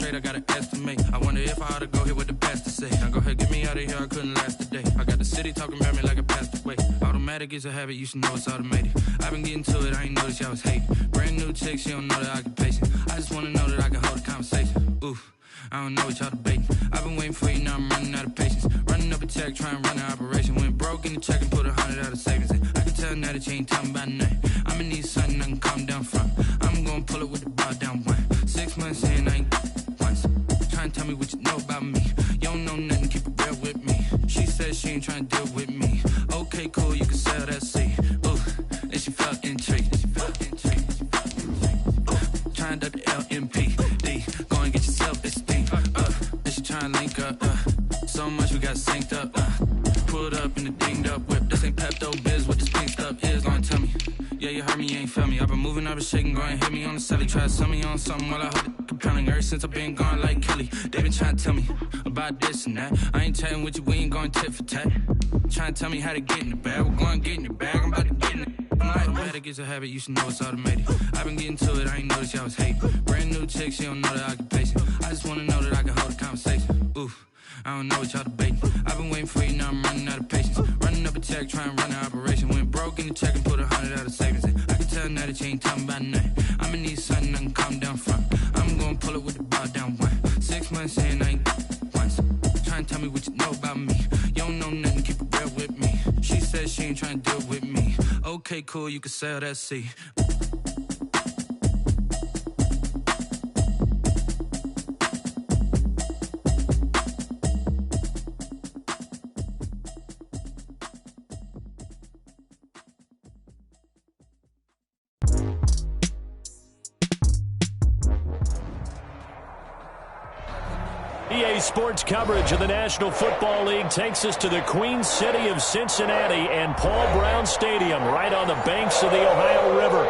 trade, I gotta estimate. I wonder if I ought to go here with the best to say. Now go ahead, get me out of here, I couldn't last a day. I got the city talking about me like I passed away. Automatic is a habit, you should know it's automated. I've been getting to it, I ain't noticed y'all was hating. Brand new chick, she don't know the occupation. I just wanna know that I can hold a conversation. Oof, I don't know what y'all debating. I've been waiting for you, now I'm running out of patience. Running up a check, trying to run an operation. Went broke in the check and put 100 out of savings in. I can tell now that you ain't talking about nothing. I'ma need something I can calm down from. I'm gonna pull it with the bar down one. 6 months in, I ain't once. Trying to tell me what you know about me. You don't know nothing, keep it real with me. She said she ain't trying to deal with me. Okay, cool, you can sell that seed. Ooh, and she felt intrigued. Trying to the LMPD. Go and get yourself esteem. And she trying to link up. So much we got synced up. Pulled up in the dinged up whip. This ain't Pepto-Biz, what this pink stuff is. Long tell me. Yeah, you heard me, you ain't felt me. I've been moving, I've been shaking, go and hit me on the celly. Try to sell me on something while I hold it compelling. Ever since I've been gone like Kelly, they been trying to tell me about this and that. I ain't chatting with you, we ain't going tit for tat. Trying to tell me how to get in the bag. We're going to get in the bag, I'm about to get in it. Automatic is a habit, you should know it's automated. I've been getting to it, I ain't noticed y'all was hating. Brand new chick, she don't know the occupation. I just wanna know that I can hold a conversation. Oof, I don't know what y'all debating. I've been waiting for you, now I'm running out of patience. Running up a check, trying to run an operation. Went broke in the check and put 100 out of savings in. I can tell now that you ain't talking about nothing. I'ma need something I can calm down from. I'm gonna pull it with the bar down one. 6 months in, I ain't once. Trying to tell me what you know about me. You don't know nothing, keep it real with me. She said she ain't trying to deal with me. Okay, cool, you can sell that seed. EA Sports coverage of the National Football League takes us to the Queen City of Cincinnati and Paul Brown Stadium right on the banks of the Ohio River.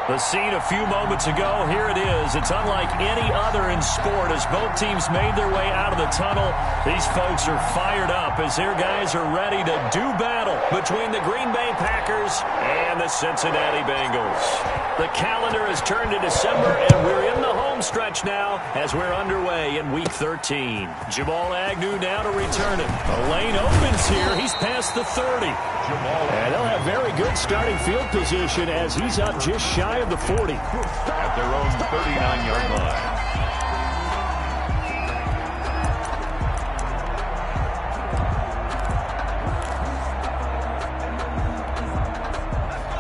The scene a few moments ago, here it is. It's unlike any other in sport as both teams made their way out of the tunnel. These folks are fired up as their guys are ready to do battle between the Green Bay Packers and the Cincinnati Bengals. The calendar has turned to December, and we're in the home stretch now as we're underway in Week 13. Jamal Agnew now to return it. The lane opens here. He's past the 30. And they'll have very good starting field position as he's up just shy of the 40. At their own 39-yard line.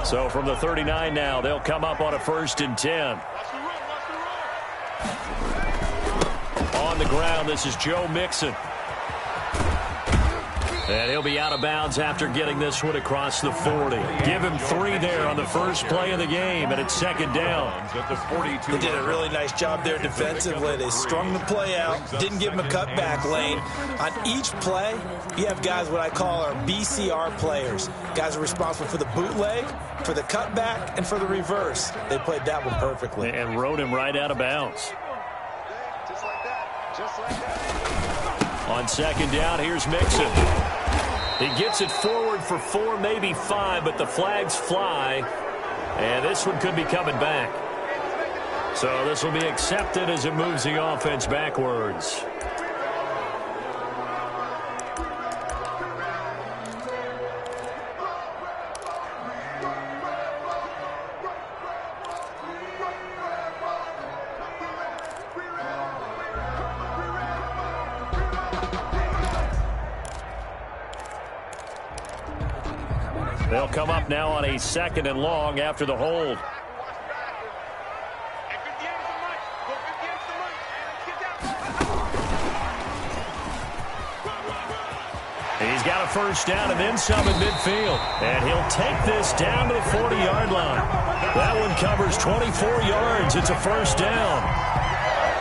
So from the 39 now, they'll come up on a 1st and 10. On the ground, this is Joe Mixon. And he'll be out of bounds after getting this one across the 40. Give him 3 there on the first play of the game, and it's 2nd down. They did a really nice job there defensively. They strung the play out, didn't give him a cutback lane. On each play, you have guys what I call our BCR players. Guys are responsible for the bootleg, for the cutback, and for the reverse. They played that one perfectly. And rode him right out of bounds. Just like that. Just like that. On 2nd down, here's Mixon. He gets it forward for 4, maybe 5, but the flags fly. And this one could be coming back. So this will be accepted as it moves the offense backwards. They'll come up now on a 2nd and long after the hold. He's got a 1st down and then some in midfield. And he'll take this down to the 40-yard line. That one covers 24 yards. It's a 1st down.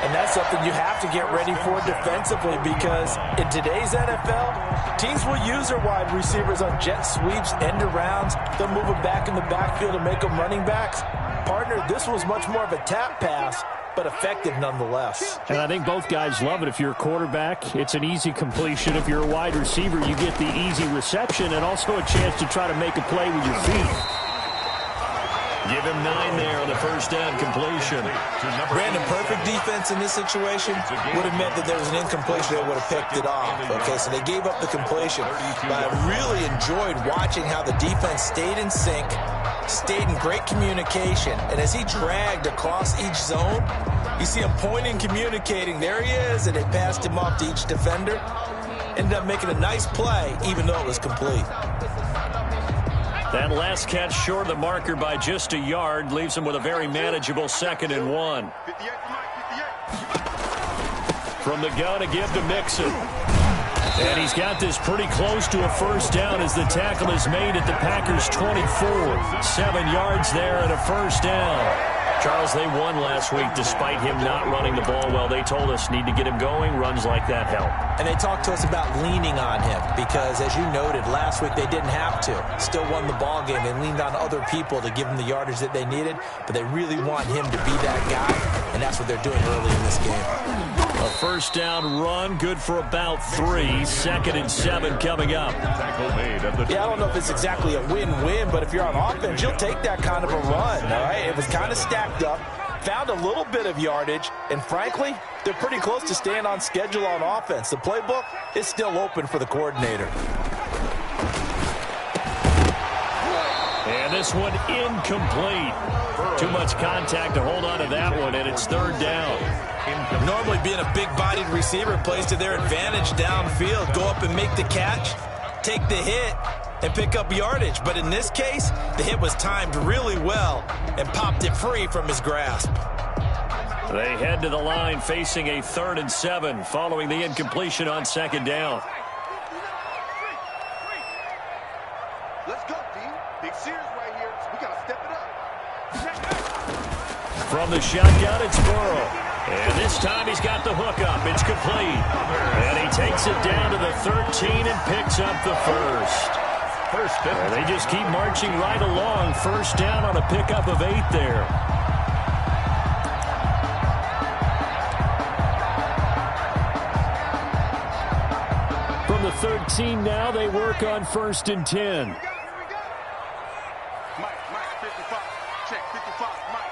And that's something you have to get ready for defensively because in today's NFL, teams will use their wide receivers on jet sweeps, end arounds. They'll move them back in the backfield and make them running backs. Partner, this was much more of a tap pass, but effective nonetheless. And I think both guys love it. If you're a quarterback, it's an easy completion. If you're a wide receiver, you get the easy reception and also a chance to try to make a play with your feet. Give him 9 there on the first down completion. Brandon, perfect defense in this situation would have meant that there was an incompletion. They would have picked it off. Okay, so they gave up the completion. But I really enjoyed watching how the defense stayed in sync, stayed in great communication. And as he dragged across each zone, you see him pointing, communicating. There he is, and they passed him off to each defender. Ended up making a nice play, even though it was complete. That last catch short of the marker by just a yard leaves him with a very manageable 2nd and 1. From the gun, a give to Mixon. And he's got this pretty close to a first down as the tackle is made at the Packers' 24. 7 yards there and a first down. Charles, they won last week despite him not running the ball well. They told us need to get him going. Runs like that help. And they talked to us about leaning on him because, as you noted, last week they didn't have to. Still won the ball game. They leaned on other people to give them the yardage that they needed, but they really want him to be that guy, and that's what they're doing early in this game. A first down run, good for about 3. 2nd and 7 coming up. Yeah, I don't know if it's exactly a win-win, but if you're on offense, you'll take that kind of a run, all right? It was kind of stacked up, found a little bit of yardage, and frankly, they're pretty close to staying on schedule on offense. The playbook is still open for the coordinator. And this one incomplete. Too much contact to hold on to that one, and it's 3rd down. Normally being a big-bodied receiver plays to their advantage downfield. Go up and make the catch, take the hit, and pick up yardage. But in this case, the hit was timed really well and popped it free from his grasp. They head to the line facing a 3rd and 7 following the incompletion on 2nd down. Let's go, D. Big Sears right here. So we got to step it up. From the shotgun, it's Burrow. And this time he's got the hook up. It's complete. And he takes it down to the 13 and picks up the first. And they just keep marching right along. First down on a pickup of 8 there. From the 13 now, they work on 1st and 10. Mike, 55. Check, 55, Mike.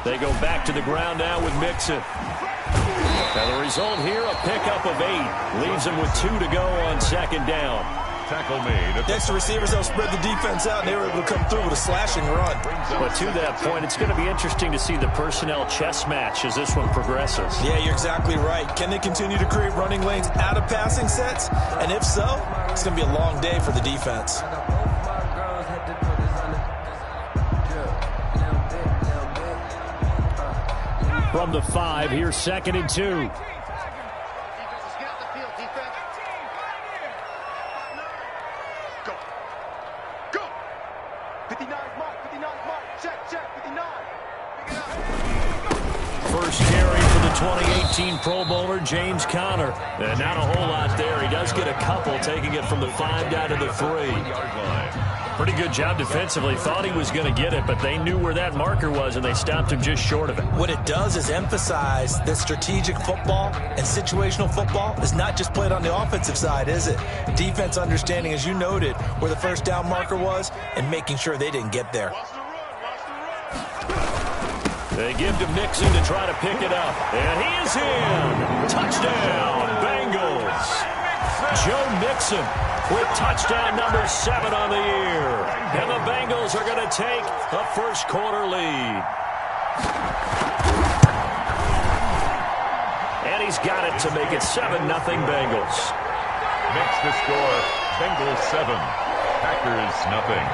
They go back to the ground now with Mixon. And the result here, a pickup of 8. Leaves them with 2 to go on 2nd down. Tackle made. Next to receivers, they'll spread the defense out, and they were able to come through with a slashing run. But to that point, it's going to be interesting to see the personnel chess match as this one progresses. Yeah, you're exactly right. Can they continue to create running lanes out of passing sets? And if so, it's going to be a long day for the defense. From the 5, here's 2nd and 2. Go. Go. 59 Mike. 59 Mike. Check, 59. Pick it up. First carry for the 2018 Pro Bowler, James Conner. And not a whole lot there. He does get a couple, taking it from the 5 down to the 3. Pretty good job defensively. Thought he was going to get it, but they knew where that marker was, and they stopped him just short of it. What it does is emphasize that strategic football and situational football is not just played on the offensive side, is it? Defense understanding, as you noted, where the first down marker was and making sure they didn't get there. They give to Mixon to try to pick it up. And he is in. Touchdown, Bengals. Joe Mixon with touchdown number 7 on the year. And the Bengals are going to take a first quarter lead. And he's got it to make it 7-0 Bengals. Next to score, Bengals 7, Packers nothing.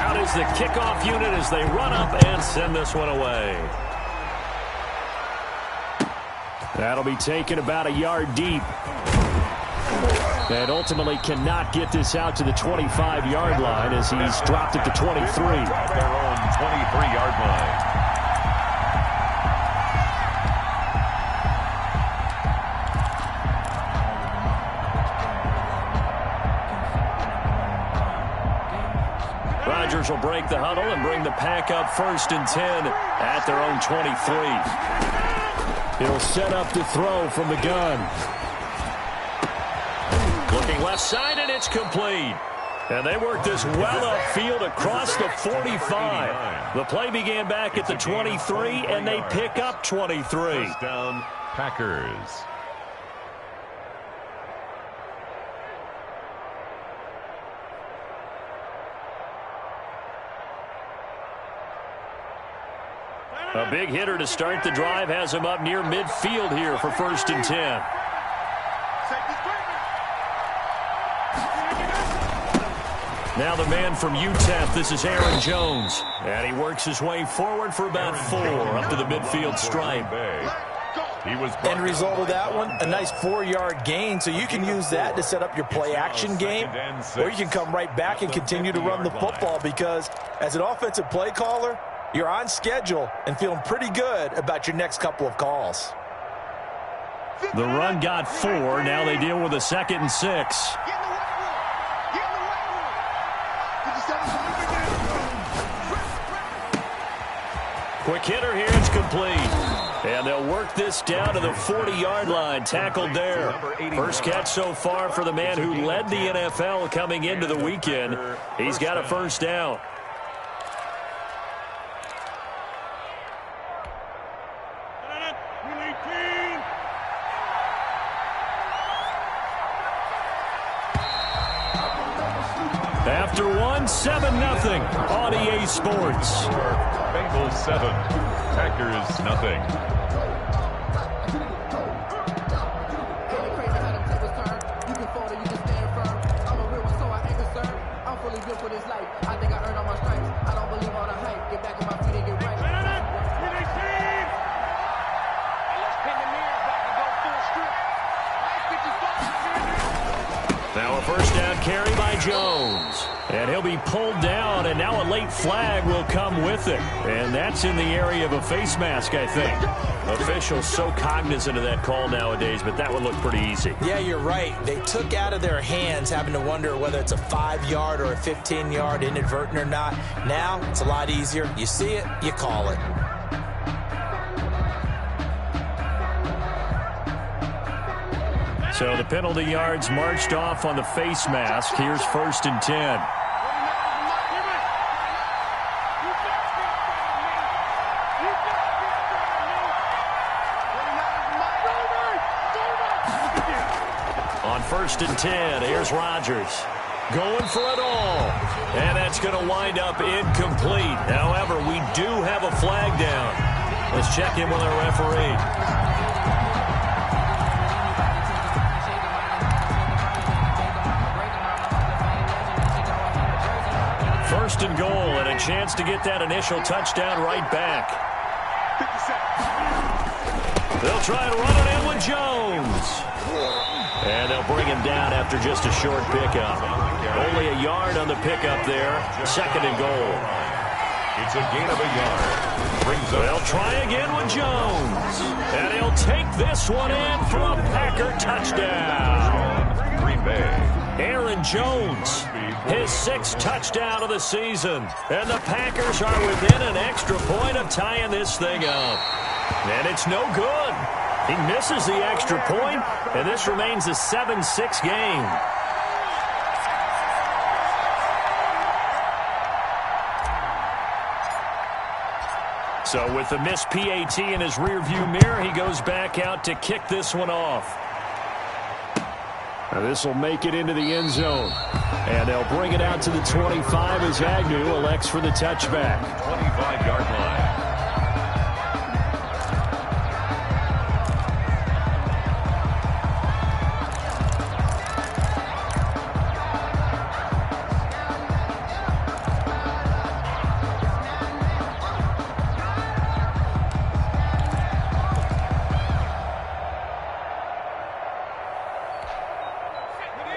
Out is the kickoff unit as they run up and send this one away. That'll be taken about a yard deep. And ultimately cannot get this out to the 25-yard line as he's dropped at the 23. At their own 23-yard line. Rodgers will break the huddle and bring the pack up 1st and 10 at their own 23. He'll set up to throw from the gun. left side, and it's complete. And they work this well upfield across the 45. The play began back at the 23, and they pick up 23. First down, Packers. A big hitter to start the drive has him up near midfield here for 1st and 10. Now the man from UTEP, this is Aaron Jones. And he works his way forward for about 4 up to the midfield stripe. End result of that one, a nice 4-yard gain, so you can use that to set up your play-action game, or you can come right back and continue to run the football because as an offensive play caller, you're on schedule and feeling pretty good about your next couple of calls. The run got 4. Now they deal with a 2nd and 6. Quick hitter here, it's complete. And they'll work this down to the 40-yard line, tackled there. First catch so far for the man who led the NFL coming into the weekend. He's got a first down. After 7-0 on EA Sports. Bengals 7, Packers nothing. Now a first down carry by Jones. And he'll be pulled down, and now a late flag will come with it. And that's in the area of a face mask, I think. Officials so cognizant of that call nowadays, but that would look pretty easy. Yeah, you're right. They took out of their hands having to wonder whether it's a 5-yard or a 15-yard inadvertent or not. Now it's a lot easier. You see it, you call it. So the penalty yards marched off on the face mask. Here's 1st and 10. On 1st and 10, here's Rodgers. Going for it all. And that's going to wind up incomplete. However, we do have a flag down. Let's check in with our referee. First and goal, and a chance to get that initial touchdown right back. They'll try and run it in with Jones. And they'll bring him down after just a short pickup. Only a yard on the pickup there. 2nd and goal. It's a gain of a yard. They'll try again with Jones. And he'll take this one in for a Packer touchdown. Green Bay. Aaron Jones, his 6th touchdown of the season. And the Packers are within an extra point of tying this thing up. And it's no good. He misses the extra point, and this remains a 7-6 game. So with the missed PAT in his rearview mirror, he goes back out to kick this one off. Now this will make it into the end zone. And they'll bring it out to the 25 as Agnew elects for the touchback. 25-yard line.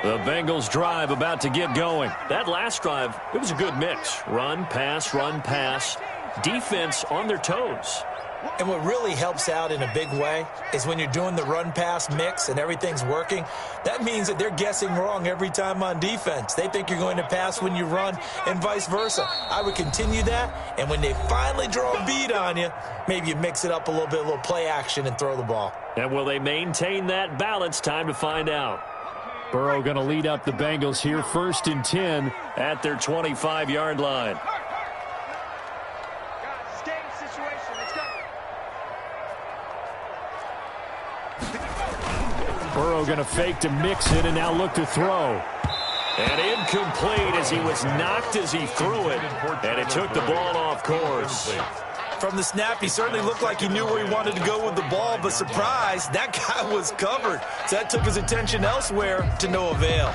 The Bengals drive about to get going. That last drive, it was a good mix. Run, pass, defense on their toes. And what really helps out in a big way is when you're doing the run-pass mix and everything's working, that means that they're guessing wrong every time on defense. They think you're going to pass when you run and vice versa. I would continue that, and when they finally draw a beat on you, maybe you mix it up a little bit, a little play action and throw the ball. And will they maintain that balance? Time to find out. Burrow going to lead up the Bengals here, 1st and 10 at their 25-yard line. Burrow going to fake to mix it and now look to throw. And incomplete as he was knocked as he threw it. And it took the ball off course. From the snap, he certainly looked like he knew where he wanted to go with the ball, but surprise, that guy was covered. So that took his attention elsewhere to no avail.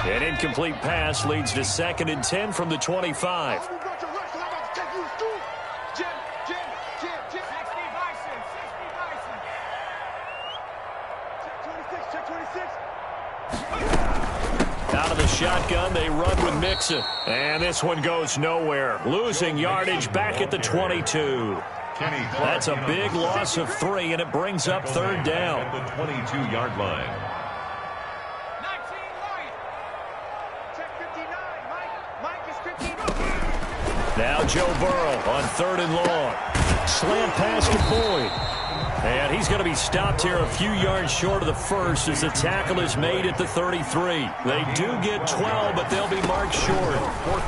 An incomplete pass leads to 2nd and 10 from the 25. Out of the shotgun, they run with Mixon. And this one goes nowhere. Losing yardage back at the 22. That's a big loss of 3, and it brings up 3rd down. At the 22-yard line. Now Joe Burrow on 3rd and long. Slant pass to Boyd. And he's going to be stopped here a few yards short of the first as the tackle is made at the 33. They do get 12, but they'll be marked short.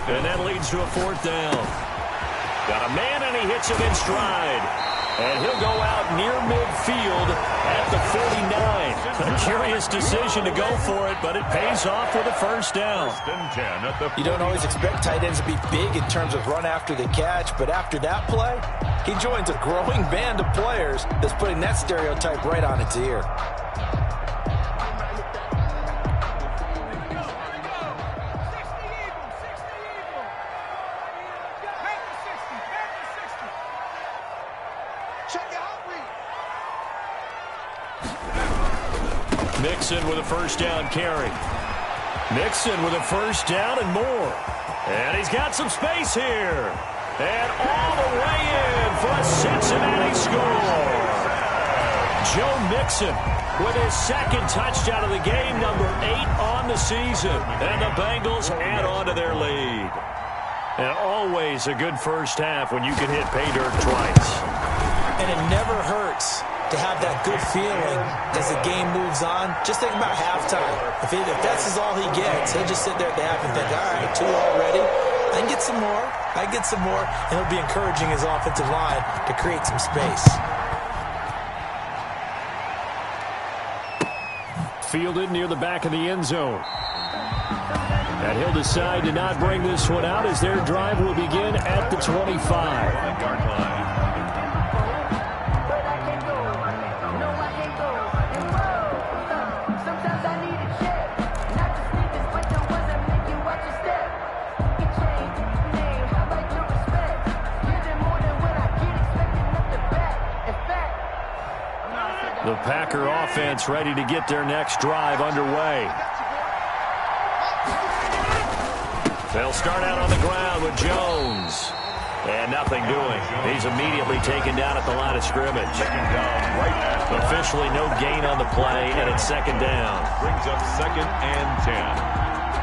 And that leads to a 4th down. Got a man, and he hits him in stride. And he'll go out near midfield at the 49. A curious decision to go for it, but it pays off with a 1st down. You don't always expect tight ends to be big in terms of run after the catch, but after that play, he joins a growing band of players that's putting that stereotype right on its ear. Mixon with a 1st down carry. Mixon with a 1st down and more. And he's got some space here. And all the way in for a Cincinnati score. Joe Mixon with his 2nd touchdown of the game, number 8 on the season. And the Bengals add on to their lead. And always a good first half when you can hit pay dirt twice. And it never hurts to have that good feeling as the game moves on. Just think about halftime. If that's all he gets, he'll just sit there at the half and think, all right, 2 already. I can get some more. I can get some more. And he'll be encouraging his offensive line to create some space. Fielded near the back of the end zone. And he'll decide to not bring this one out as their drive will begin at the 25-yard line. The Packer offense ready to get their next drive underway. They'll start out on the ground with Jones. And nothing doing. He's immediately taken down at the line of scrimmage. Officially no gain on the play, and it's 2nd down. Brings up 2nd and 10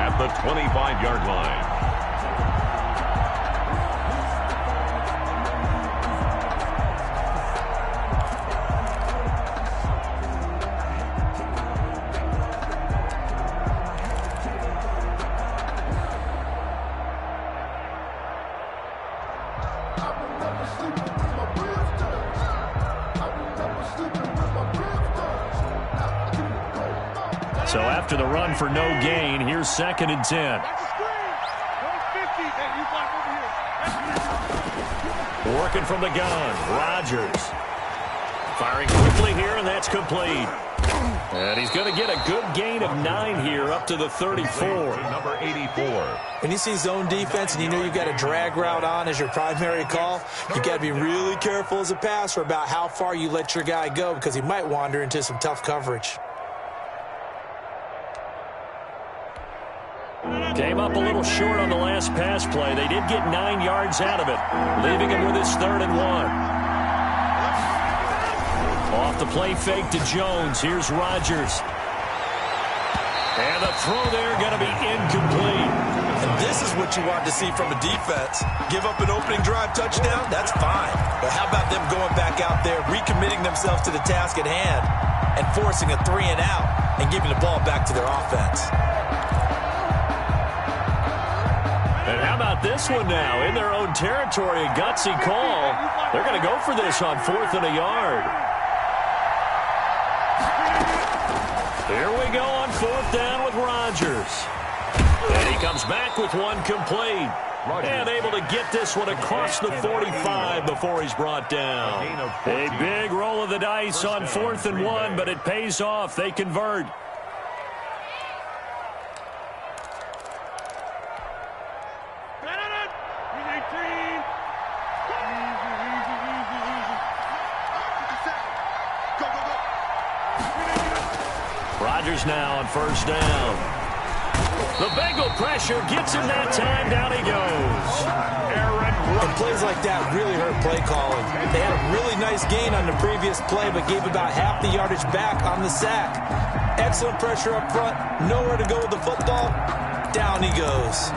at the 25-yard line. So after the run for no gain, here's 2nd and 10. Working from the gun, Rodgers. Firing quickly here, and that's complete. And he's going to get a good gain of 9 here up to the 34. Number 84. When you see zone defense and you know you've got a drag route on as your primary call, you got to be really careful as a passer about how far you let your guy go because he might wander into some tough coverage. Came up a little short on the last pass play. They did get 9 yards out of it, leaving him with his 3rd and 1. Off the play fake to Jones. Here's Rodgers. And the throw there going to be incomplete. And This is what you want to see from a defense. Give up an opening drive touchdown, that's fine. But how about them going back out there, recommitting themselves to the task at hand, and forcing a 3 and out, and giving the ball back to their offense. And how about this one now? In their own territory, a gutsy call. They're going to go for this on 4th and a yard. Here we go on 4th down with Rodgers. And he comes back with one complete. And able to get this one across the 45 before he's brought down. A big roll of the dice on 4th and 1, but it pays off. They convert. Rodgers now on 1st down. The Bengal pressure gets him that time. Down he goes. And plays like that really hurt play calling. They had a really nice gain on the previous play, but gave about half the yardage back on the sack. Excellent pressure up front. Nowhere to go with the football. Down he goes.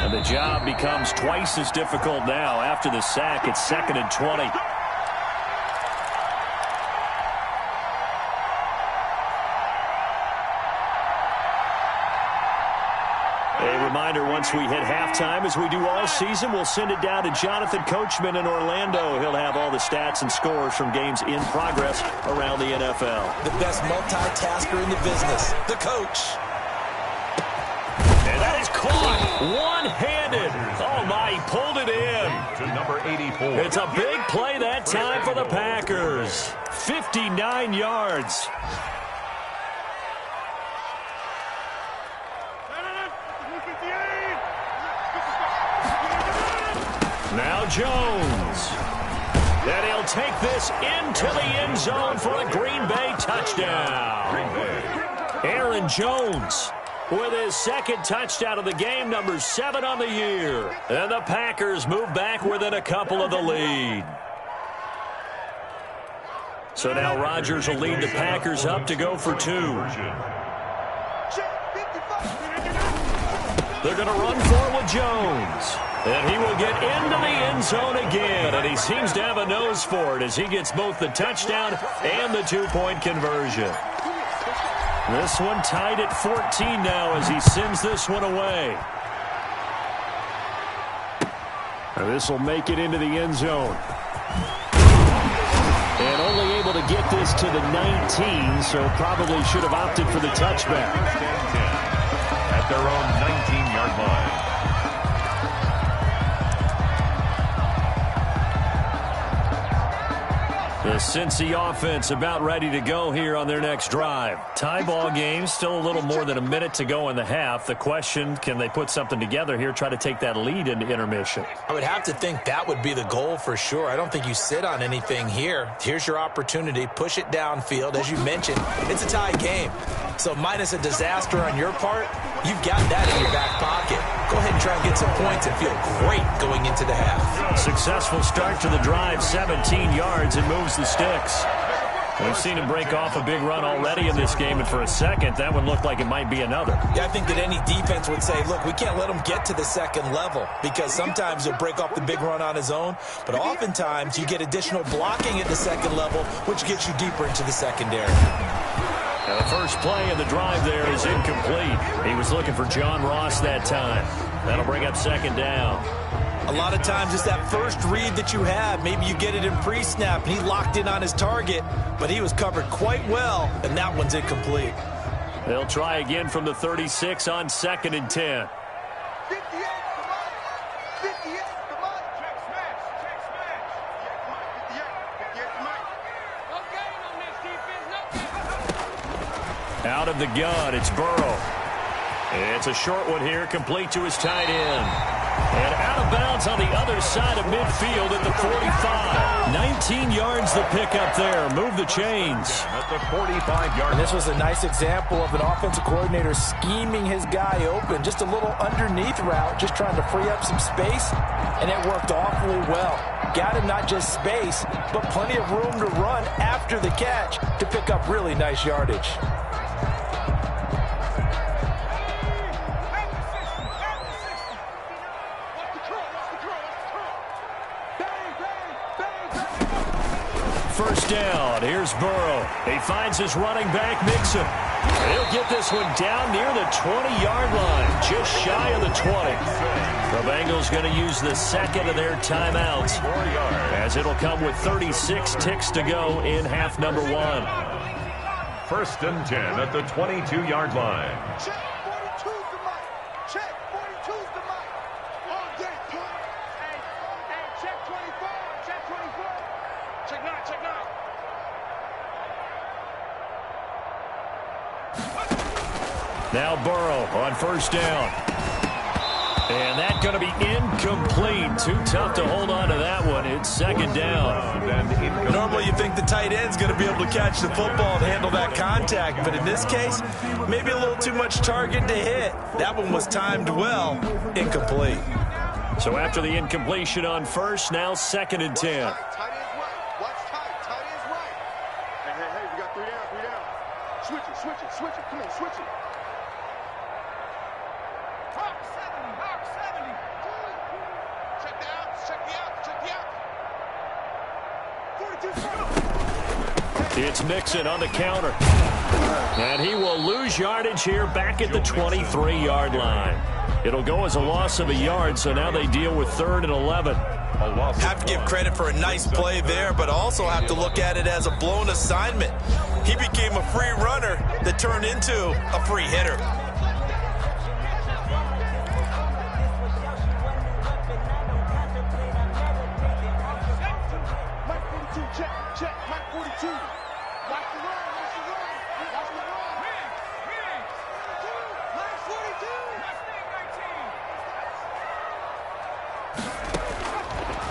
The job becomes twice as difficult now after the sack. It's 2nd and 20. A reminder, once we hit halftime, as we do all season, we'll send it down to Jonathan Coachman in Orlando. He'll have all the stats and scores from games in progress around the NFL. The best multitasker in the business, the coach. And that is caught one-handed. Oh, my, he pulled it in. To number 84. It's a big play that time for the Packers. 59 yards. Now Jones. And he'll take this into the end zone for a Green Bay touchdown. Aaron Jones with his 2nd touchdown of the game, number 7 on the year. And the Packers move back within a couple of the lead. So now Rodgers will lead the Packers up to go for 2. They're going to run for it with Jones. And he will get into the end zone again. And he seems to have a nose for it as he gets both the touchdown and the 2-point conversion. This one tied at 14 now as he sends this one away. And this will make it into the end zone. And only able to get this to the 19, so probably should have opted for the touchback. At their own 19-yard line. The Cincy offense about ready to go here on their next drive. Tie ball game, still a little more than a minute to go in the half. The question, can they put something together here, try to take that lead into intermission? I would have to think that would be the goal for sure. I don't think you sit on anything here. Here's your opportunity. Push it downfield. As you mentioned, it's a tie game. So minus a disaster on your part, you've got that in your back pocket. Go ahead and try and get some points and feel great going into the half. Successful start to the drive, 17 yards, and moves the sticks. We've seen him break off a big run already in this game, and for a second, that one looked like it might be another. Yeah, I think that any defense would say, look, we can't let him get to the second level, because sometimes he'll break off the big run on his own, but oftentimes you get additional blocking at the second level, which gets you deeper into the secondary. Now, the first play of the drive there is incomplete. He was looking for John Ross that time. That'll bring up 2nd down. A lot of times it's that first read that you have. Maybe you get it in pre-snap, and he locked in on his target, but he was covered quite well, and that one's incomplete. They'll try again from the 36 on 2nd and 10. 58, come on. 58, come on. Check smash, check smash. 58, come on. No gain on this defense, no gain. Out of the gun, it's Burrow. It's a short one here, complete to his tight end. And out of bounds on the other side of midfield at the 45. 19 yards the pickup there. Move the chains. At the 45-yard. And this was a nice example of an offensive coordinator scheming his guy open. Just a little underneath route, just trying to free up some space, and it worked awfully well. Got him not just space, but plenty of room to run after the catch to pick up really nice yardage. First down. Here's Burrow. He finds his running back, Mixon. He'll get this one down near the 20-yard line, just shy of the 20. The Bengals going to use the second of their timeouts, as it'll come with 36 ticks to go in half number one. First and 10 at the 22-yard line. Check 42's the mic. Check 42's the mic. All day, punk. Hey, check 24. Check 24. Check 9, check 9. Now Burrow on first down. And that's going to be incomplete. Too tough to hold on to that one. It's second down. Normally you think the tight end's going to be able to catch the football and handle that contact, but in this case, maybe a little too much target to hit. That one was timed well. Incomplete. So after the incompletion on first, now second and 10. Tight end's right. Watch tight. Tight end's right. Hey, we got 3 down. Switch it. Come on, switch it. Hawk 70. Check the out. 42. It's Mixon on the counter. And he will lose yardage here back at the 23-yard line. It'll go as a loss of a yard, so now they deal with 3rd and 11. Have to give credit for a nice play there, but also have to look at it as a blown assignment. He became a free runner that turned into a free hitter. Mike 42, check. Mike 42. Watch the run. Mike 42.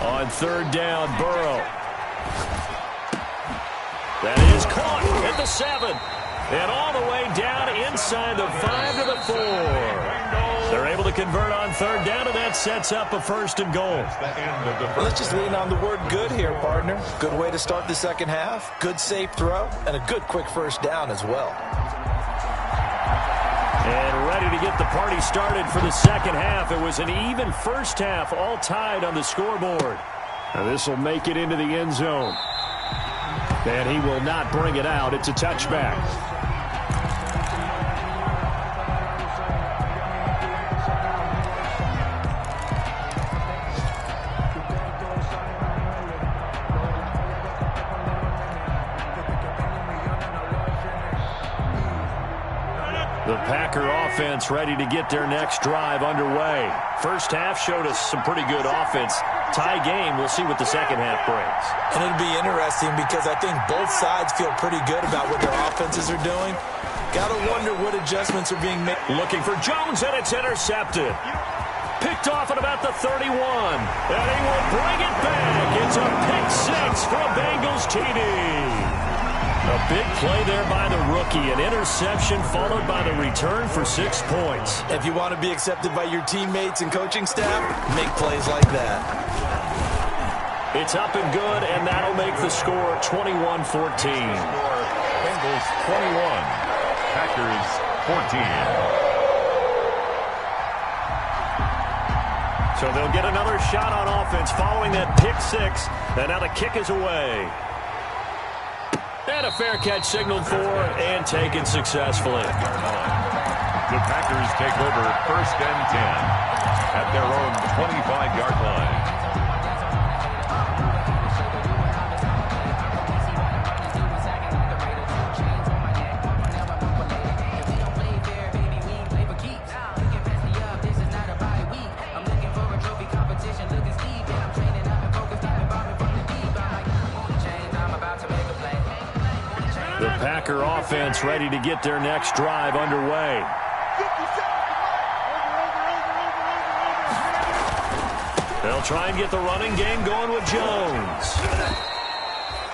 On third down, Burrow. That is caught at the 7. And all the way down inside the 5 to the 4. They're able to convert on third down, and that sets up a first and goal. Let's just lean on the word good here, partner. Good way to start the second half. Good safe throw, and a good quick first down as well. And ready to get the party started for the second half. It was an even first half, all tied on the scoreboard. Now this will make it into the end zone. And he will not bring it out. It's a touchback. The Packer offense ready to get their next drive underway. First half showed us some pretty good offense. Tie game, we'll see what the second half brings. And it'll be interesting because I think both sides feel pretty good about what their offenses are doing. Got to wonder what adjustments are being made. Looking for Jones, and it's intercepted. Picked off at about the 31. And he will bring it back. It's a pick 6 for a Bengals TD. A big play there by the rookie. An interception followed by the return for 6 points. If you want to be accepted by your teammates and coaching staff, make plays like that. It's up and good, and that'll make the score 21-14. Bengals 21, Packers 14. So they'll get another shot on offense following that pick 6. And now the kick is away. And a fair catch signaled for and taken successfully. The Packers take over first and 10 at their own 25-yard line. The Packer offense ready to get their next drive underway. They'll try and get the running game going with Jones.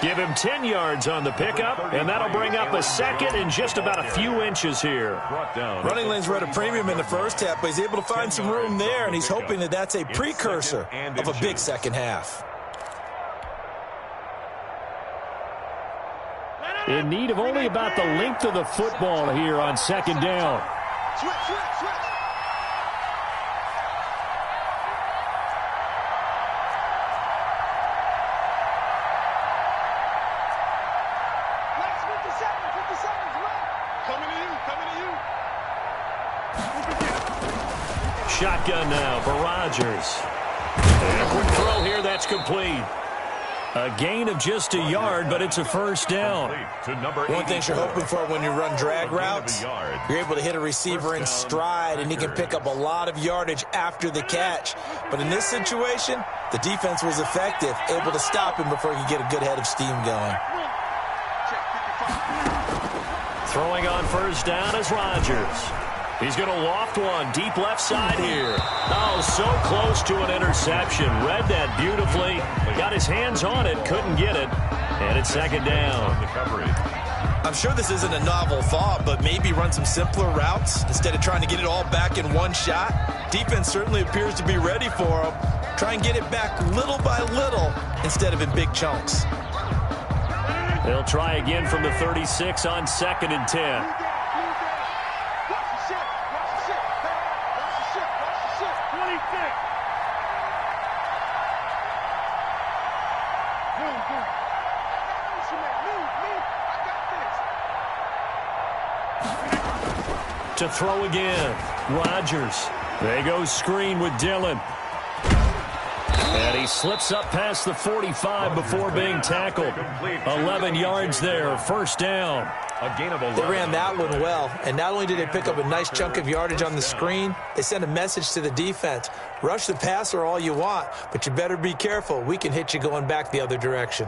Give him 10 yards on the pickup, and that'll bring up a second in just about a few inches here. Running lanes were at a premium in the first half, but he's able to find some room there, and he's hoping that that's a precursor of a big second half. In need of only about the length of the football here on second down. Switch. Last 50 seconds, run. Coming to you. Shotgun now for Rodgers. And a quick throw here, that's complete. A gain of just a yard, but it's a first down. One thing you're hoping for when you run drag routes, you're able to hit a receiver in stride, and he can pick up a lot of yardage after the catch. But in this situation, the defense was effective, able to stop him before he could get a good head of steam going. Throwing on first down is Rodgers. He's going to loft one deep left side here. Oh, so close to an interception. Read that beautifully. Got his hands on it, couldn't get it. And it's second down. I'm sure this isn't a novel thought, but maybe run some simpler routes instead of trying to get it all back in one shot. Defense certainly appears to be ready for him. Try and get it back little by little instead of in big chunks. They'll try again from the 36 on 2nd and 10. To throw again, Rodgers. They go screen with Dillon. And he slips up past the 45 before being tackled. 11 yards there, first down. They ran that one well, and not only did they pick up a nice chunk of yardage on the screen, they sent a message to the defense. Rush the passer all you want, but you better be careful. We can hit you going back the other direction.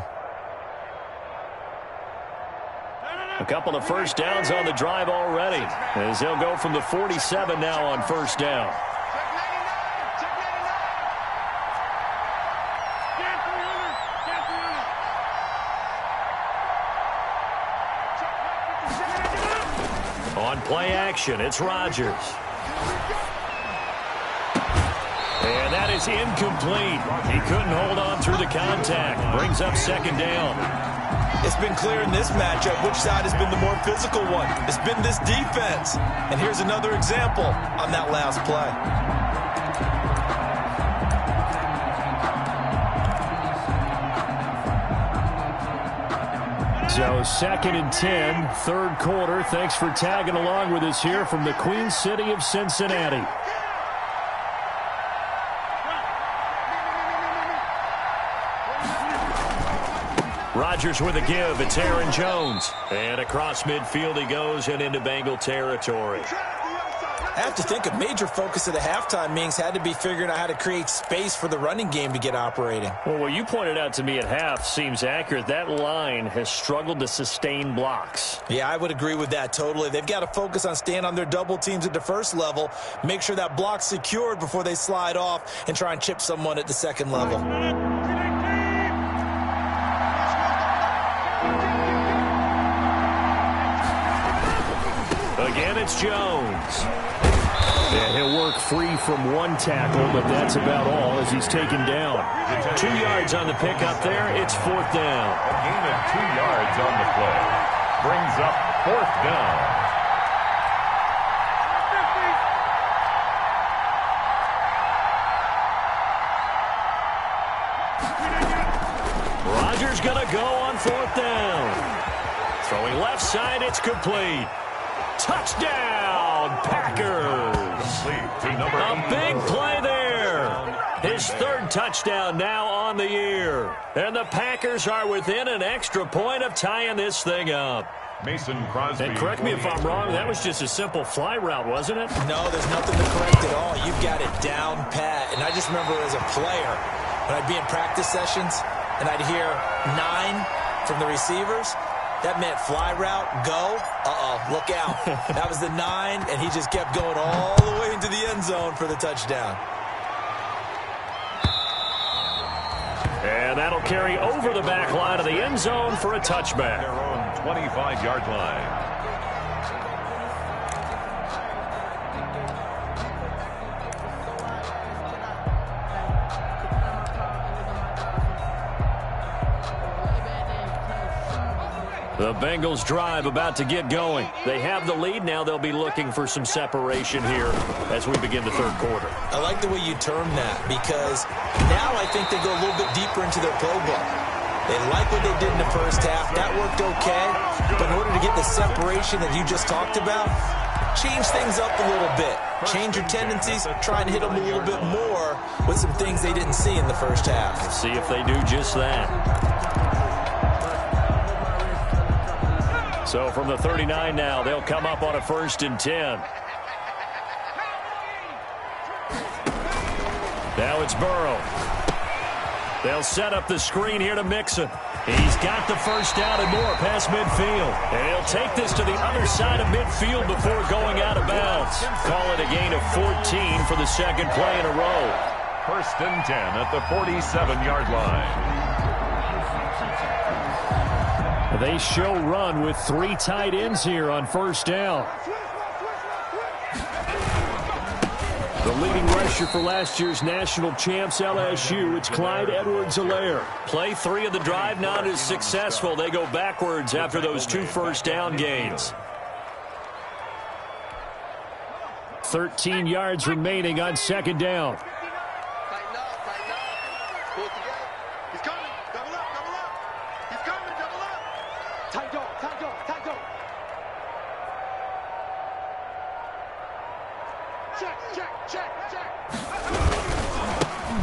A couple of first downs on the drive already, as they'll go from the 47 now on first down. On play action, it's Rodgers. And that is incomplete. He couldn't hold on through the contact. Brings up second down. It's been clear in this matchup which side has been the more physical one. It's been this defense. And here's another example on that last play. So 2nd and 10, third quarter. Thanks for tagging along with us here from the Queen City of Cincinnati. Rodgers with a give. It's Aaron Jones. And across midfield he goes and into Bengal territory. I have to think a major focus of the halftime meetings had to be figuring out how to create space for the running game to get operating. Well, what you pointed out to me at half seems accurate. That line has struggled to sustain blocks. Yeah, I would agree with that totally. They've got to focus on staying on their double teams at the first level, make sure that block's secured before they slide off and try and chip someone at the second level. Again, it's Jones. And he'll work free from one tackle, but that's about all as he's taken down. 2 yards on the pickup there. It's fourth down. A gain of 2 yards on the play. Brings up fourth down. Rodgers going to go on fourth down. Throwing left side, it's complete. Touchdown, Packers. A big play there. His third touchdown now on the year. And the Packers are within an extra point of tying this thing up. Mason Crosby. And correct me if I'm wrong, that was just a simple fly route, wasn't it? No, there's nothing to correct at all. You've got it down pat. And I just remember as a player, when I'd be in practice sessions and I'd hear 9 from the receivers, that meant fly route, go, look out. That was the 9, and he just kept going all the way into the end zone for the touchdown. And that'll carry over the back line of the end zone for a touchback. Their own 25-yard line. The Bengals drive about to get going. They have the lead. Now they'll be looking for some separation here as we begin the third quarter. I like the way you term that because now I think they go a little bit deeper into their playbook. They like what they did in the first half. That worked okay. But in order to get the separation that you just talked about, change things up a little bit. Change your tendencies. Try and hit them a little bit more with some things they didn't see in the first half. See if they do just that. So from the 39 now, they'll come up on a 1st and 10. Now it's Burrow. They'll set up the screen here to Mixon. He's got the first down and more past midfield. And he'll take this to the other side of midfield before going out of bounds. Call it a gain of 14 for the second play in a row. 1st and 10 at the 47-yard line. They show run with 3 tight ends here on 1st down. The leading rusher for last year's national champs LSU, it's Clyde Edwards-Helaire. Play 3 of the drive not as successful. They go backwards after those 2 first down gains. 13 yards remaining on 2nd down. Tighten up, tighten up. Pull it together. He's coming. Double up, double up. He's coming, double up. Tight dog, tight dog, tight dog. Check, check, check, check.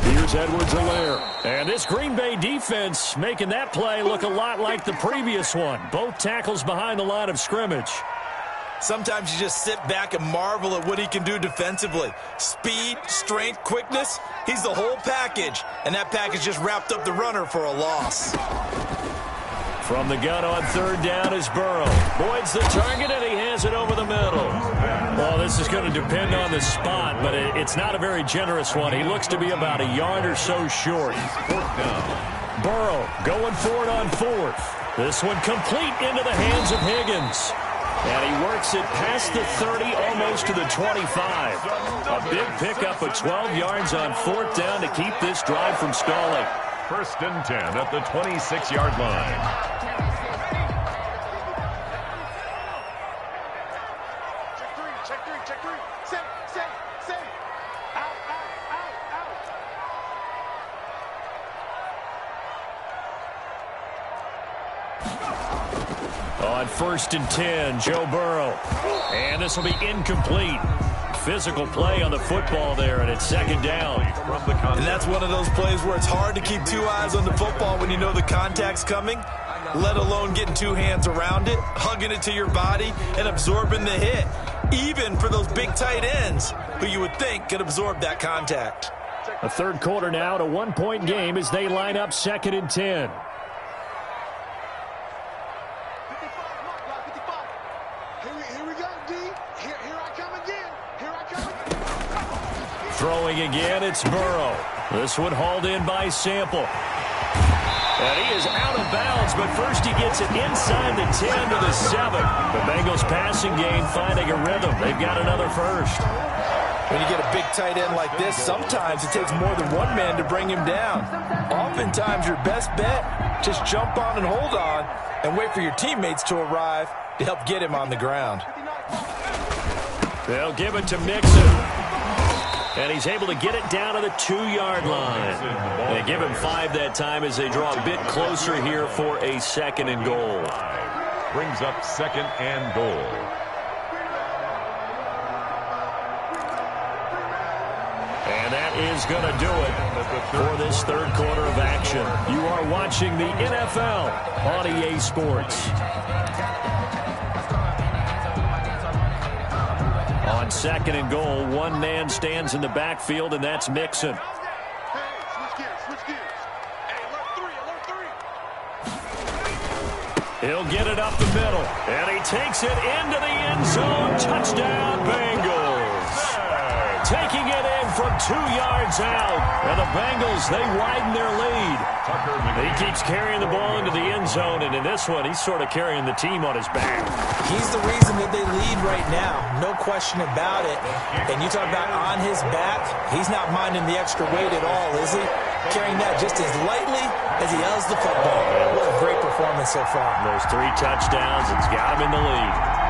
Here's Edwards-Helaire. And this Green Bay defense making that play look a lot like the previous one. Both tackles behind the line of scrimmage. Sometimes you just sit back and marvel at what he can do defensively. Speed, strength, quickness, he's the whole package. And that package just wrapped up the runner for a loss. From the gun on 3rd down is Burrow. Boyd's the target, and he has it over the middle. Well, this is going to depend on the spot, but it's not a very generous one. He looks to be about a yard or so short. 4th down. Burrow going for it on 4th. This one complete into the hands of Higgins. And he works it past the 30, almost to the 25. A big pickup of 12 yards on 4th down to keep this drive from stalling. 1st and 10 at the 26-yard line. Check three, check three. Set, set. Out, out. On 1st and 10, Joe Burrow. And this will be incomplete. Physical play on the football there, and it's 2nd down. And that's one of those plays where it's hard to keep 2 eyes on the football when you know the contact's coming, let alone getting 2 hands around it, hugging it to your body, and absorbing the hit. Even for those big tight ends who you would think could absorb that contact. A third quarter now, a 1-point game as they line up 2nd and 10. 55. Here we go, D. Here I come again. Throwing again, it's Burrow. This one hauled in by Sample. And he is out of bounds, but first he gets it inside the 10 to the 7. The Bengals passing game finding a rhythm. They've got another first. When you get a big tight end like this, sometimes it takes more than one man to bring him down. Oftentimes your best bet, just jump on and hold on and wait for your teammates to arrive to help get him on the ground. They'll give it to Mixon. And he's able to get it down to the 2-yard line. They give him 5 that time as they draw a bit closer here for a 2nd and goal. Brings up 2nd and goal. And that is going to do it for this third quarter of action. You are watching the NFL on EA Sports. On 2nd and goal, one man stands in the backfield, and that's Mixon. Switch gears. Hey, alert 3. He'll get it up the middle, and he takes it into the end zone. Touchdown, Bengals. Taking it in from 2 yards out. And the Bengals, they widen their lead. He keeps carrying the ball into the end zone, and in this one, he's sort of carrying the team on his back. He's the reason that they lead right now. No question about it. And you talk about on his back, he's not minding the extra weight at all, is he? Carrying that just as lightly as he does the football. What a great performance so far. Those 3 touchdowns, it's got him in the lead.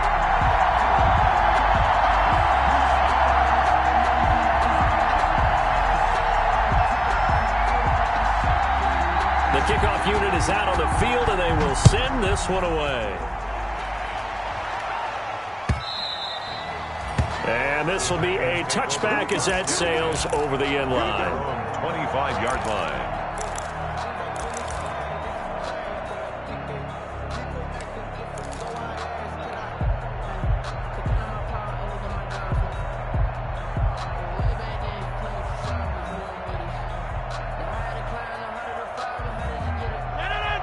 The kickoff unit is out on the field, and they will send this one away. And this will be a touchback as that sails over the end line. 25-yard line.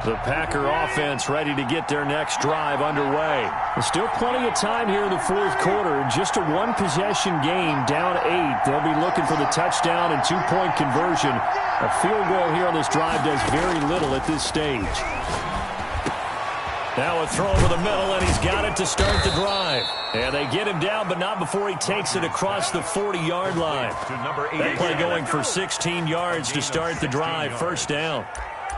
The Packer offense ready to get their next drive underway. There's still plenty of time here in the fourth quarter. Just a one-possession game, down 8. They'll be looking for the touchdown and 2-point conversion. A field goal here on this drive does very little at this stage. Now a throw over the middle, and he's got it to start the drive. And they get him down, but not before he takes it across the 40-yard line. That play going for 16 yards to start the drive. First down.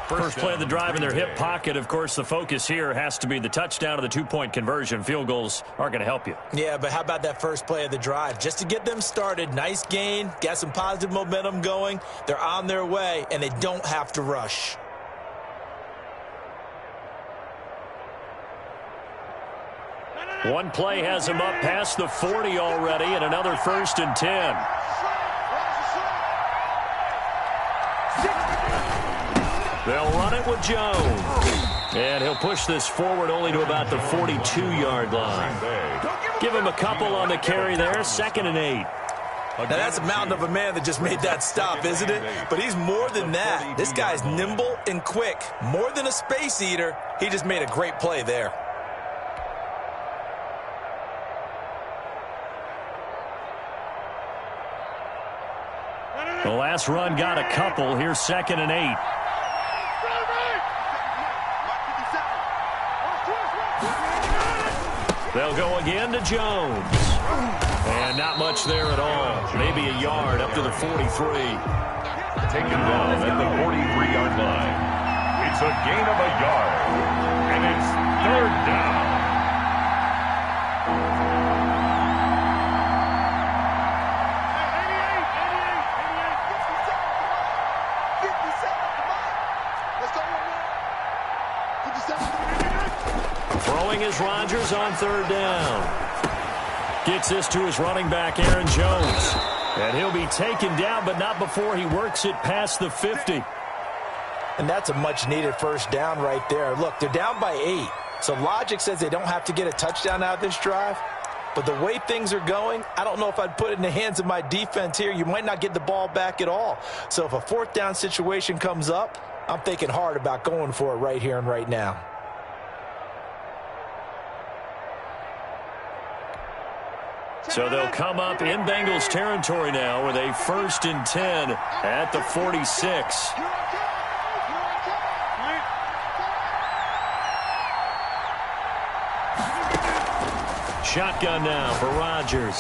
First play of the drive in their hip pocket. Of course, the focus here has to be the touchdown of the 2-point conversion. Field goals aren't going to help you. Yeah, but how about that first play of the drive? Just to get them started, nice gain, got some positive momentum going. They're on their way, and they don't have to rush. One play has him up past the 40 already, and another 1st and 10. They'll run it with Jones. And he'll push this forward only to about the 42-yard line. Give him a couple on the carry there. 2nd and 8. Now, that's a mountain of a man that just made that stop, isn't it? But he's more than that. This guy's nimble and quick. More than a space eater, he just made a great play there. The last run got a couple. Here's 2nd and 8. They'll go again to Jones. And not much there at all. Maybe a yard up to the 43. Taken down at the 43-yard line. It's a gain of a yard. And it's 3rd down. Throwing is Rodgers on 3rd down. Gets this to his running back, Aaron Jones. And he'll be taken down, but not before he works it past the 50. And that's a much-needed first down right there. Look, they're down by 8. So logic says they don't have to get a touchdown out of this drive. But the way things are going, I don't know if I'd put it in the hands of my defense here. You might not get the ball back at all. So if a 4th down situation comes up, I'm thinking hard about going for it right here and right now. So they'll come up in Bengals territory now with a 1st and 10 at the 46. Shotgun now for Rodgers.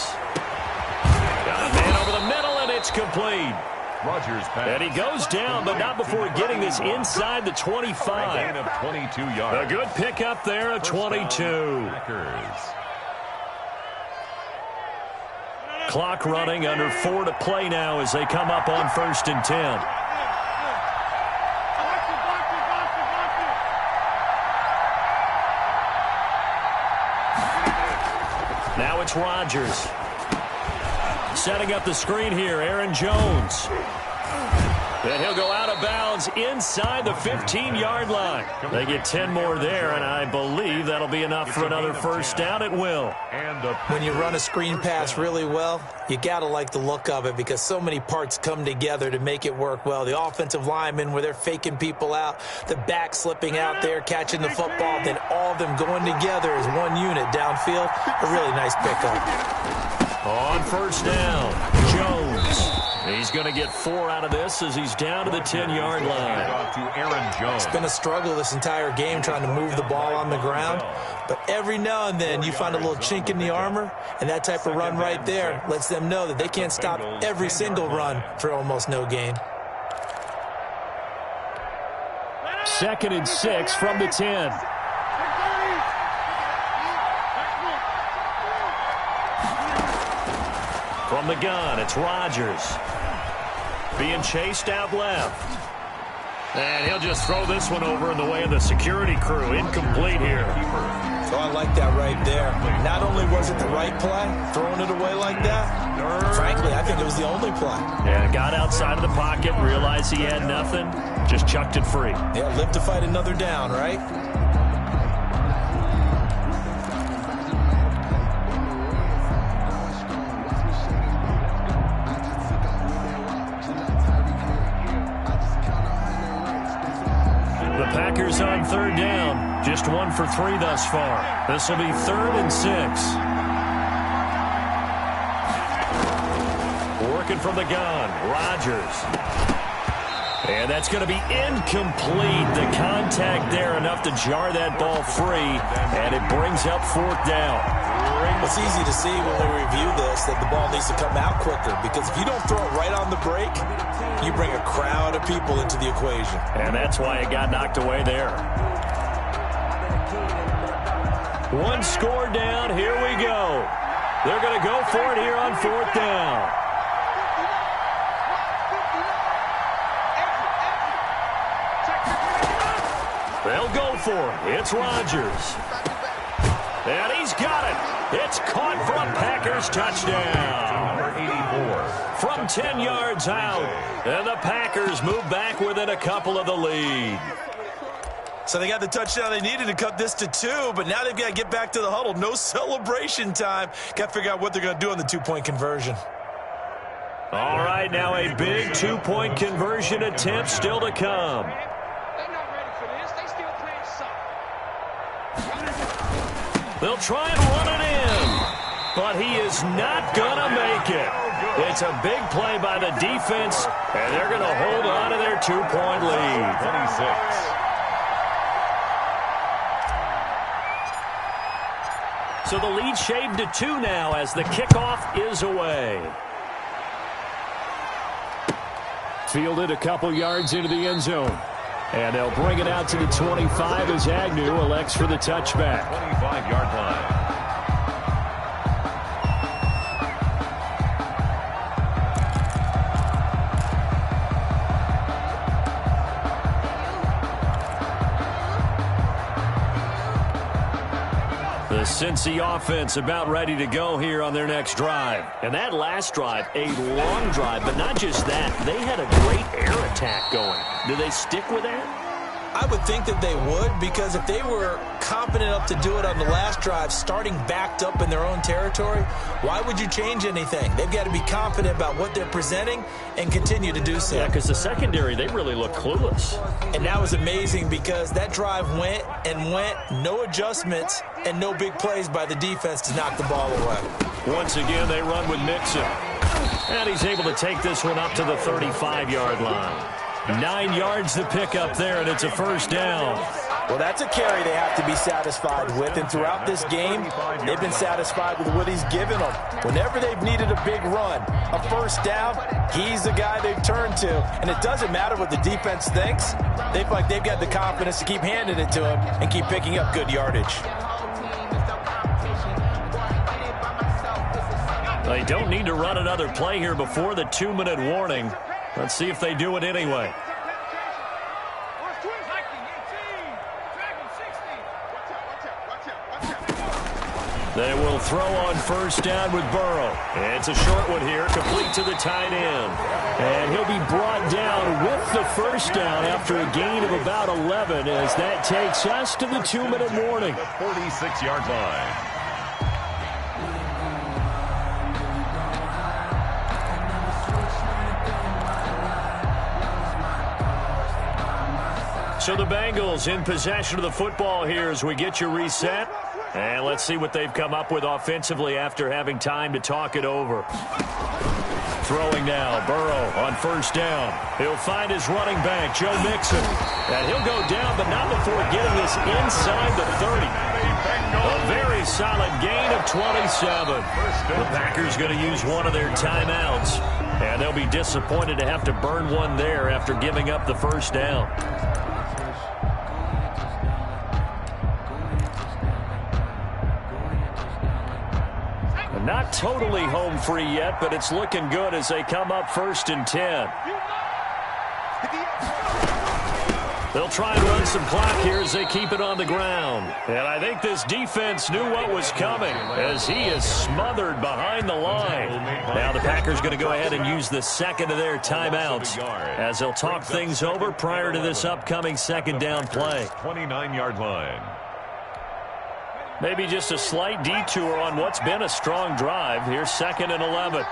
Got a man over the middle, and it's complete. Rodgers pass. And he goes down, but not before getting this inside the 25. A gain of 22 yards. A good pickup there at 22. Clock running, under 4 to play now as they come up on 1st and 10. Now it's Rodgers. Setting up the screen here, Aaron Jones. Then he'll go out of bounds inside the 15-yard line. They get 10 more there, and I believe that'll be enough for another first down. It will. When you run a screen pass really well, you got to like the look of it because so many parts come together to make it work well. The offensive linemen where they're faking people out, the back slipping out there, catching the football, then all of them going together as one unit downfield. A really nice pickup. On first down, Jones. He's going to get 4 out of this as he's down to the 10-yard line. To Aaron Jones. It's been a struggle this entire game trying to move the ball on the ground. But every now and then you find a little chink in the armor, and that type of run right there lets them know that they can't stop every single run for almost no gain. 2nd and 6 from the 10. From the gun, it's Rodgers. Being chased out left. And he'll just throw this one over in the way of the security crew. Incomplete here. So I like that right there. Not only was it the right play, throwing it away like that, frankly, I think it was the only play. Yeah, got outside of the pocket, realized he had nothing, just chucked it free. Yeah, live to fight another down, right? The Packers on 3rd down. Just 1 for 3 thus far. This will be 3rd and 6. Working from the gun, Rodgers. And that's going to be incomplete. The contact there enough to jar that ball free, and it brings up 4th down. It's easy to see when we review this that the ball needs to come out quicker, because if you don't throw it right on the break, you bring a crowd of people into the equation. And that's why it got knocked away there. 1 score down. Here we go. They're going to go for it here on 4th down. They'll go for it. It's Rodgers. And he's got it. It's caught for a Packers touchdown. Number 84. From 10 yards out. And the Packers move back within a couple of the lead. So they got the touchdown they needed to cut this to 2, but now they've got to get back to the huddle. No celebration time. Got to figure out what they're going to do on the 2-point conversion. All right, now a big 2-point conversion attempt still to come. They'll try and run it in, but he is not going to make it. It's a big play by the defense, and they're going to hold on to their 2-point lead. 26. So the lead shaved to 2 now as the kickoff is away. Fielded a couple yards into the end zone. And they'll bring it out to the 25 as Agnew elects for the touchback. 25-yard line. The Cincy offense about ready to go here on their next drive. And that last drive, a long drive, but not just that. They had a great air attack going. Do they stick with that? I would think that they would, because if they were competent enough to do it on the last drive, starting backed up in their own territory, why would you change anything? They've got to be confident about what they're presenting and continue to do so. Yeah, because the secondary, they really look clueless. And that was amazing, because that drive went and went, no adjustments and no big plays by the defense to knock the ball away. Once again, they run with Mixon. And he's able to take this one up to the 35-yard line. 9 yards to pick up there, and it's a first down. Well, that's a carry they have to be satisfied with, and throughout this game, they've been satisfied with what he's given them. Whenever they've needed a big run, a first down, he's the guy they've turned to. And it doesn't matter what the defense thinks. They feel like they've got the confidence to keep handing it to him and keep picking up good yardage. They don't need to run another play here before the 2-minute warning. Let's see if they do it anyway. They will throw on first down with Burrow. It's a short one here, complete to the tight end. And he'll be brought down with the first down after a gain of about 11, as that takes us to the 2-minute warning. 46-yard line. So the Bengals in possession of the football here as we get you reset. And let's see what they've come up with offensively after having time to talk it over. Throwing now, Burrow on first down. He'll find his running back, Joe Mixon. And he'll go down, but not before getting this inside the 30. A very solid gain of 27. The Packers going to use one of their timeouts. And they'll be disappointed to have to burn one there after giving up the first down. Not totally home free yet, but it's looking good as they come up 1st and 10. They'll try and run some clock here as they keep it on the ground. And I think this defense knew what was coming as he is smothered behind the line. Now the Packers going to go ahead and use the second of their timeouts as they'll talk things over prior to this upcoming second down play. 29-yard line. Maybe just a slight detour on what's been a strong drive. Here's 2nd and 11.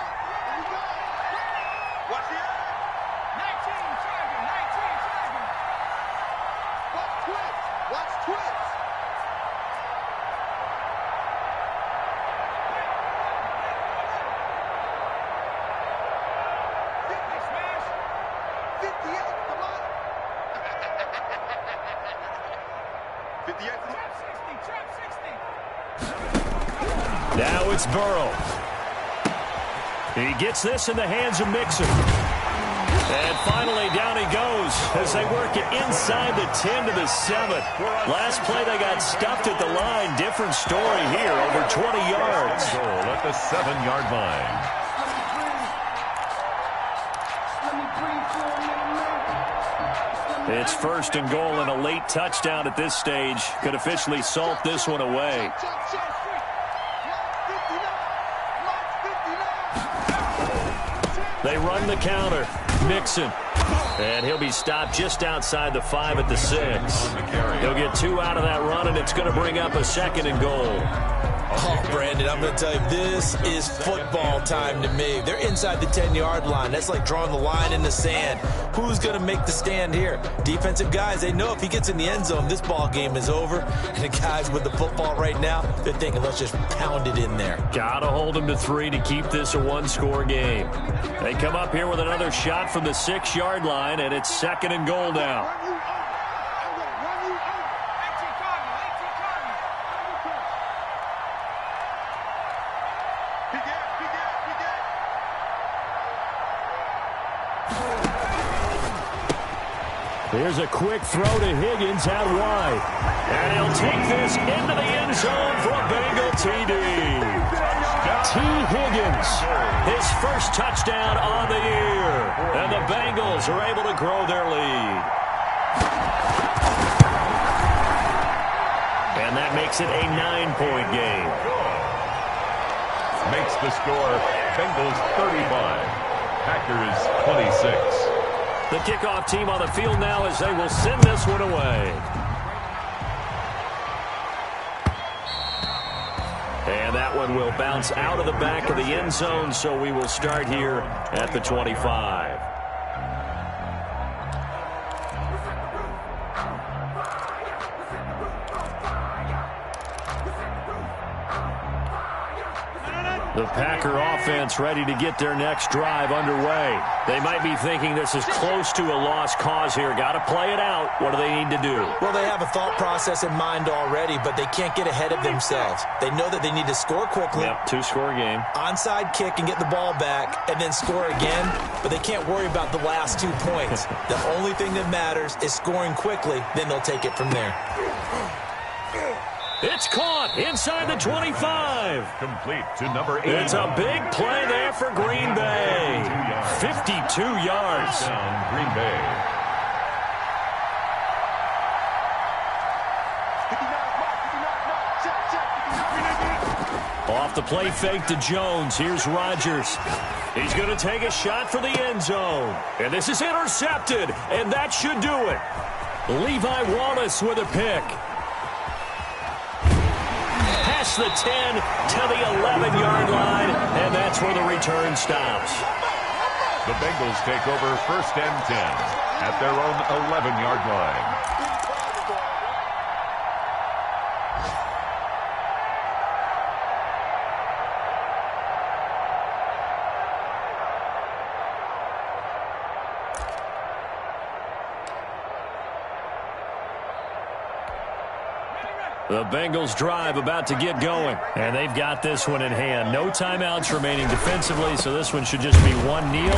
Now it's Burrow. He gets this in the hands of Mixon. And finally down he goes as they work it inside the 10 to the 7. Last play they got stuffed at the line. Different story here, over 20 yards. Goal at the 7-yard line. It's 1st and goal and a late touchdown at this stage could officially salt this one away. They run the counter. Mixon. And he'll be stopped just outside the 5 at the 6. He'll get 2 out of that run, and it's going to bring up a 2nd and goal. Oh, Brandon, I'm going to tell you, this is football time to me. They're inside the 10-yard line. That's like drawing the line in the sand. Who's going to make the stand here? Defensive guys, they know if he gets in the end zone, this ball game is over. And the guys with the football right now, they're thinking, let's just pound it in there. Got to hold them to 3 to keep this a one-score game. They come up here with another shot from the 6-yard line, and it's 2nd and goal now. Here's a quick throw to Higgins out wide. And he'll take this into the end zone for a Bengal TD. T. Higgins, his first touchdown on the year. And the Bengals are able to grow their lead. And that makes it a 9-point game. Makes the score Bengals 35, Packers 26. The kickoff team on the field now as they will send this one away. And that one will bounce out of the back of the end zone, so we will start here at the 25. The Packer offense ready to get their next drive underway. They might be thinking this is close to a lost cause here. Got to play it out. What do they need to do? Well, they have a thought process in mind already, but they can't get ahead of themselves. They know that they need to score quickly. Yep, 2-score game. Onside kick and get the ball back and then score again, but they can't worry about the last 2 points. The only thing that matters is scoring quickly, then they'll take it from there. It's caught inside the 25. Complete to number 8. It's a big play there for Green Bay. 52 yards. Down Green Bay. Off the play fake to Jones. Here's Rodgers. He's going to take a shot for the end zone. And this is intercepted. And that should do it. Levi Wallace with a pick. Past the 10 to the 11-yard line, and that's where the return stops. The Bengals take over 1st and 10 at their own 11-yard line. The Bengals drive about to get going, and they've got this one in hand. No timeouts remaining defensively, so this one should just be one kneel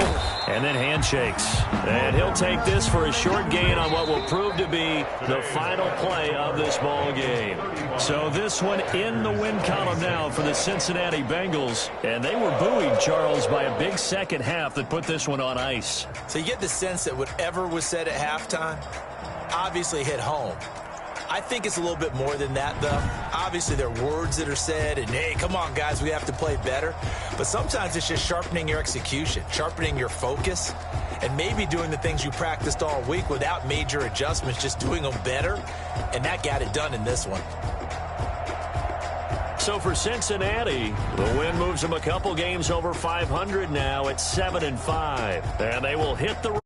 and then handshakes. And he'll take this for a short gain on what will prove to be the final play of this ball game. So this one in the win column now for the Cincinnati Bengals, and they were buoyed, Charles, by a big second half that put this one on ice. So you get the sense that whatever was said at halftime obviously hit home. I think it's a little bit more than that, though. Obviously, there are words that are said, and, hey, come on, guys, we have to play better. But sometimes it's just sharpening your execution, sharpening your focus, and maybe doing the things you practiced all week without major adjustments, just doing them better. And that got it done in this one. So for Cincinnati, the win moves them a couple games over 500 now at 7-5. And they will hit the road.